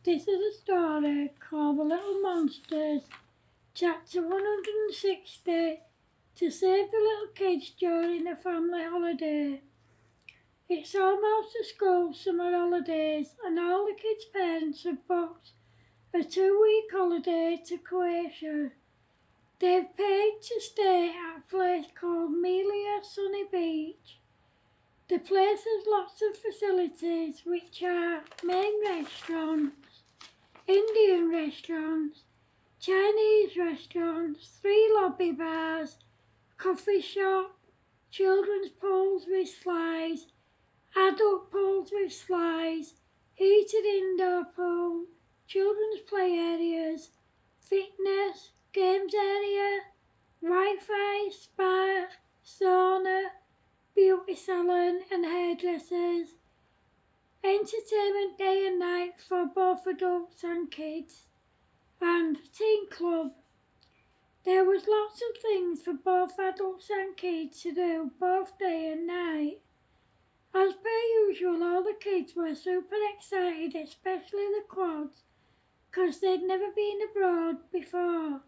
This is a story called The Little Monsters, chapter 160, to save the little kids during the family holiday. It's almost the school summer holidays and all the kids' parents have booked a 2-week holiday to Croatia. They've paid to stay at a place called Melia Sunny Beach. The place has lots of facilities which are main restaurants, Indian restaurants, Chinese restaurants, 3 lobby bars, coffee shop, children's pools with slides, adult pools with slides, heated indoor pool, children's play areas, fitness, games area, Wi-Fi, spa, sauna, beauty salon and hairdressers, entertainment day and night for both adults and kids, and teen club. There was lots of things for both adults and kids to do both day and night. As per usual, all the kids were super excited, especially the quads, because they'd never been abroad before.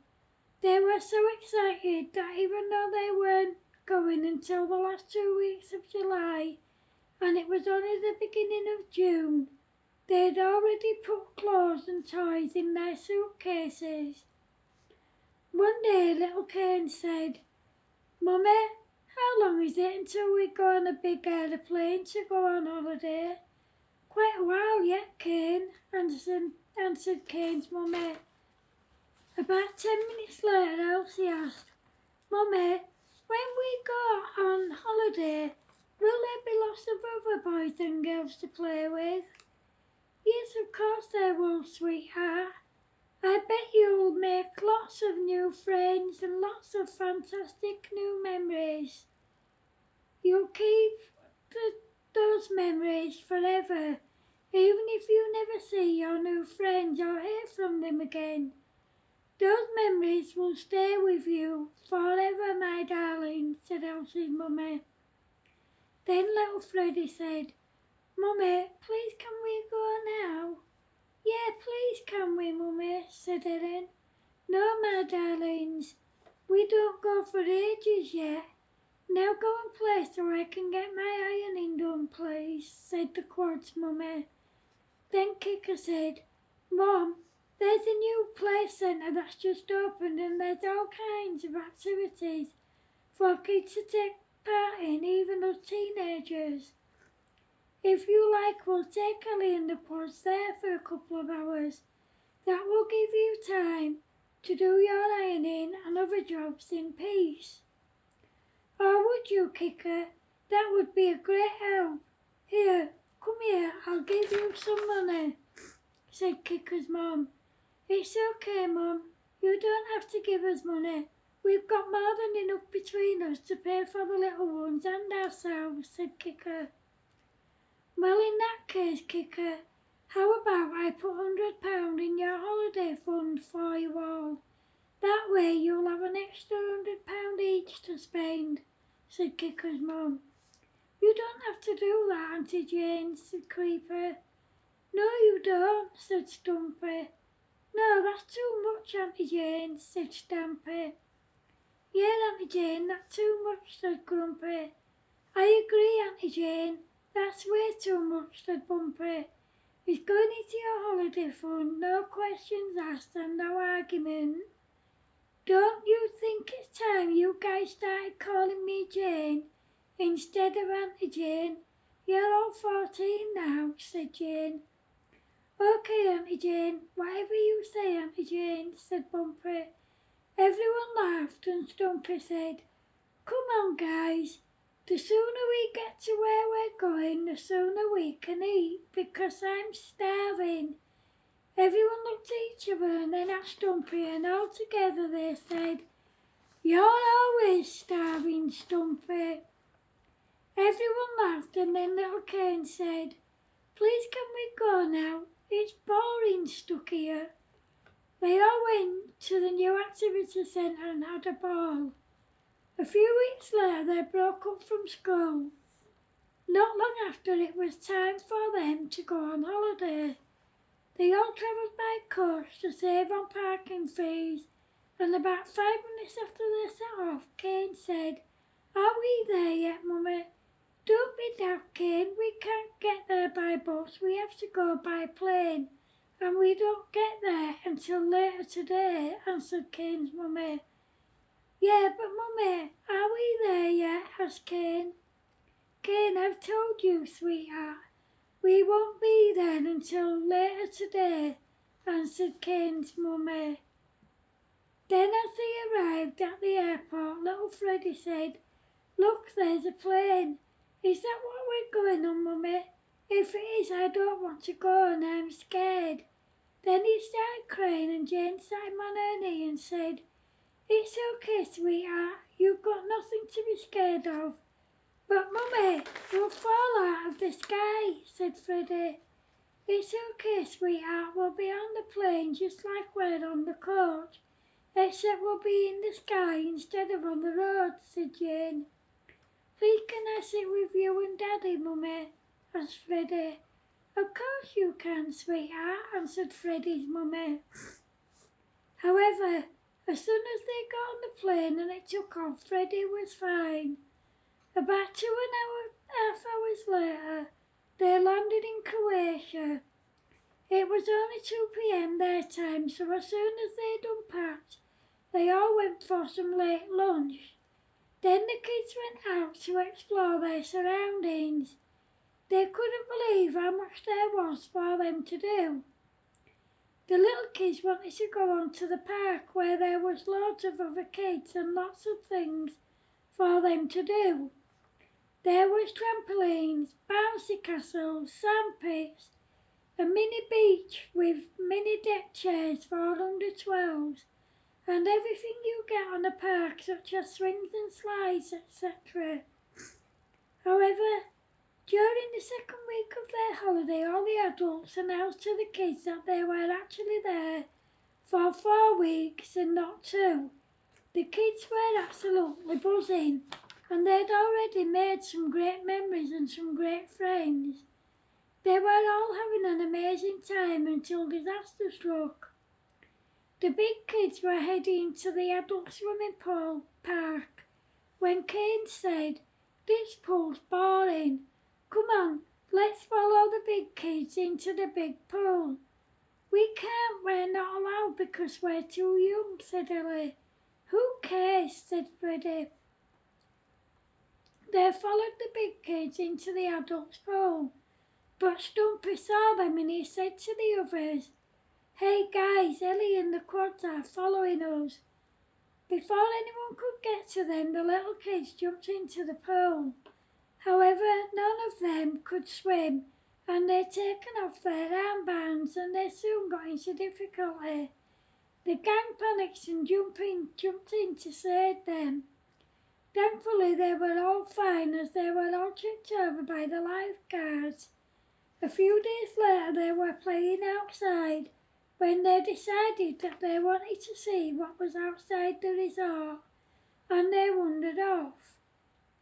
They were so excited that even though they weren't going until the last 2 weeks of July, and it was only the beginning of June, they'd already put clothes and toys in their suitcases. One day little Kane said, "Mummy, how long is it until we go on a big aeroplane to go on holiday?" "Quite a while yet, Kane," answered Kane's mummy. About 10 minutes later, Elsie asked, "Mummy, when we go on holiday, will there be lots of other boys and girls to play with?" "Yes, of course there will, sweetheart. I bet you'll make lots of new friends and lots of fantastic new memories. You'll keep those memories forever, even if you never see your new friends or hear from them again. Those memories will stay with you forever, my darling," said Elsie's mummy. Then little Freddie said, "Mummy, please can we go now?" "Yeah, please can we, Mummy," said Ellen. "No, my darlings, we don't go for ages yet. Now go and play so I can get my ironing done, please," said the quad's mummy. Then Kicker said, "Mum, there's a new play centre that's just opened and there's all kinds of activities for kids to take part in, even us teenagers. If you like, we'll take Ellie and the quads there for a couple of hours. That will give you time to do your ironing and other jobs in peace." "Oh, would you, Kicker? That would be a great help. Here, come here, I'll give you some money," said Kicker's mum. "It's okay, Mum. You don't have to give us money. We've got more than enough between us to pay for the little ones and ourselves," said Kicker. "Well, in that case, Kicker, how about I put £100 in your holiday fund for you all? That way you'll have an extra £100 each to spend," said Kicker's mum. "You don't have to do that, Auntie Jane," said Creeper. "No, you don't," said Stumpy. "No, that's too much, Auntie Jane," said Stampy. "Yeah, Auntie Jane, that's too much," said Grumpy. "I agree, Auntie Jane. That's way too much," said Bumpy. "It's going into your holiday fund, no questions asked and no argument. Don't you think it's time you guys started calling me Jane instead of Auntie Jane? You're all 14 now," said Jane. "Okay, Auntie Jane, whatever you say, Auntie Jane," said Bumpy. Everyone laughed and Stumpy said, "Come on, guys. The sooner we get to where we're going, the sooner we can eat, because I'm starving." Everyone looked at each other and then at Stumpy, and all together they said, "You're always starving, Stumpy." Everyone laughed and then little Kane said, "Please can we go now? It's boring stuck here." They all went to the new activity centre and had a ball. A few weeks later they broke up from school. Not long after, it was time for them to go on holiday. They all travelled by coach to save on parking fees, and about 5 minutes after they set off, Kane said, "Are we there yet, Mummy?" "Don't be daft, Kane, we can't get there by bus, we have to go by plane, and we don't get there until later today," answered Kane's mummy. "Yeah, but Mummy, are we there yet?" asked Kane. "Kane, I've told you, sweetheart. We won't be there until later today," answered Kane's mummy. Then as they arrived at the airport, little Freddie said, "Look, there's a plane. Is that what we're going on, Mummy? If it is, I don't want to go and I'm scared." Then he started crying and Jane sat him on her knee and said, "It's okay, sweetheart. You've got nothing to be scared of." "But Mummy, we'll fall out of the sky," said Freddie. "It's okay, sweetheart. We'll be on the plane just like we're on the coach, except we'll be in the sky instead of on the road," said Jane. "Please can I sit with you and Daddy, Mummy?" asked Freddie. "Of course you can, sweetheart," answered Freddie's mummy. However, as soon as they got on the plane and it took off, Freddie was fine. About 2.5 hours later, they landed in Croatia. It was only 2 p.m. their time, so as soon as they'd unpacked, they all went for some late lunch. Then the kids went out to explore their surroundings. They couldn't believe how much there was for them to do. The little kids wanted to go on to the park where there was loads of other kids and lots of things for them to do. There was trampolines, bouncy castles, sand pits, a mini beach with mini deck chairs for under 12s, and everything you get on a park such as swings and slides, etc. However, during the second week of their holiday, all the adults announced to the kids that they were actually there for 4 weeks and not 2. The kids were absolutely buzzing, and they'd already made some great memories and some great friends. They were all having an amazing time until disaster struck. The big kids were heading to the adult swimming pool park when Kane said, "This pool's boring. Come on, let's follow the big kids into the big pool." "We can't, we're not allowed because we're too young," said Ellie. "Who cares?" said Freddie. They followed the big kids into the adults' pool, but Stumpy saw them and he said to the others, "Hey guys, Ellie and the quads are following us." Before anyone could get to them, the little kids jumped into the pool. However, none of them could swim, and they'd taken off their armbands and they soon got into difficulty. The gang panicked and jumped in to save them. Thankfully, they were all fine as they were all checked over by the lifeguards. A few days later, they were playing outside when they decided that they wanted to see what was outside the resort, and they wandered off.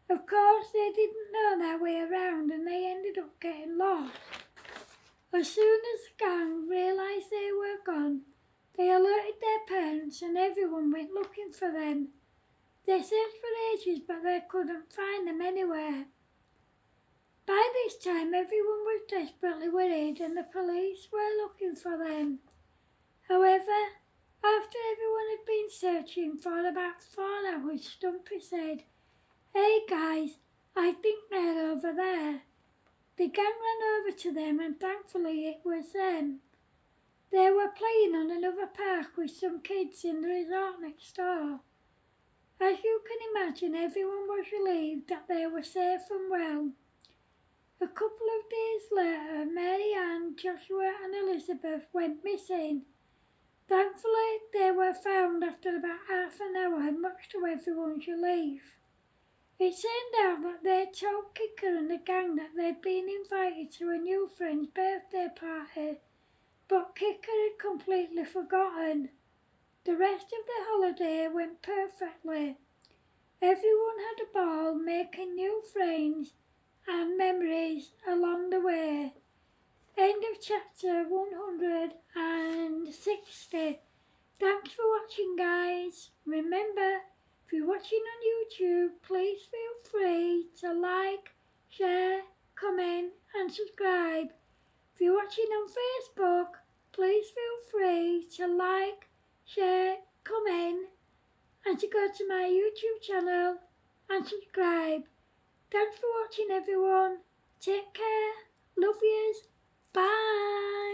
Of course, they didn't know their way around and they ended up getting lost. As soon as the gang realised they were gone, they alerted their parents and everyone went looking for them. They searched for ages but they couldn't find them anywhere. By this time, everyone was desperately worried and the police were looking for them. However, after everyone had been searching for about 4 hours, Stumpy said, "Hey guys, I think they're over there." The gang ran over to them and thankfully it was them. They were playing on another park with some kids in the resort next door. As you can imagine, everyone was relieved that they were safe and well. A couple of days later, Mary Ann, Joshua and Elizabeth went missing. Thankfully, they were found after about half an hour, much to everyone's relief. It turned out that they'd told Kicker and the gang that they'd been invited to a new friend's birthday party, but Kicker had completely forgotten. The rest of the holiday went perfectly. Everyone had a ball, making new friends and memories along the way. End of chapter 160. Thanks for watching, guys. Remember, if you're watching on YouTube, please feel free to like, share, comment and subscribe. If you're watching on Facebook, please feel free to like, share, comment and to go to my YouTube channel and subscribe. Thanks for watching, everyone. Take care. Love yous. Bye.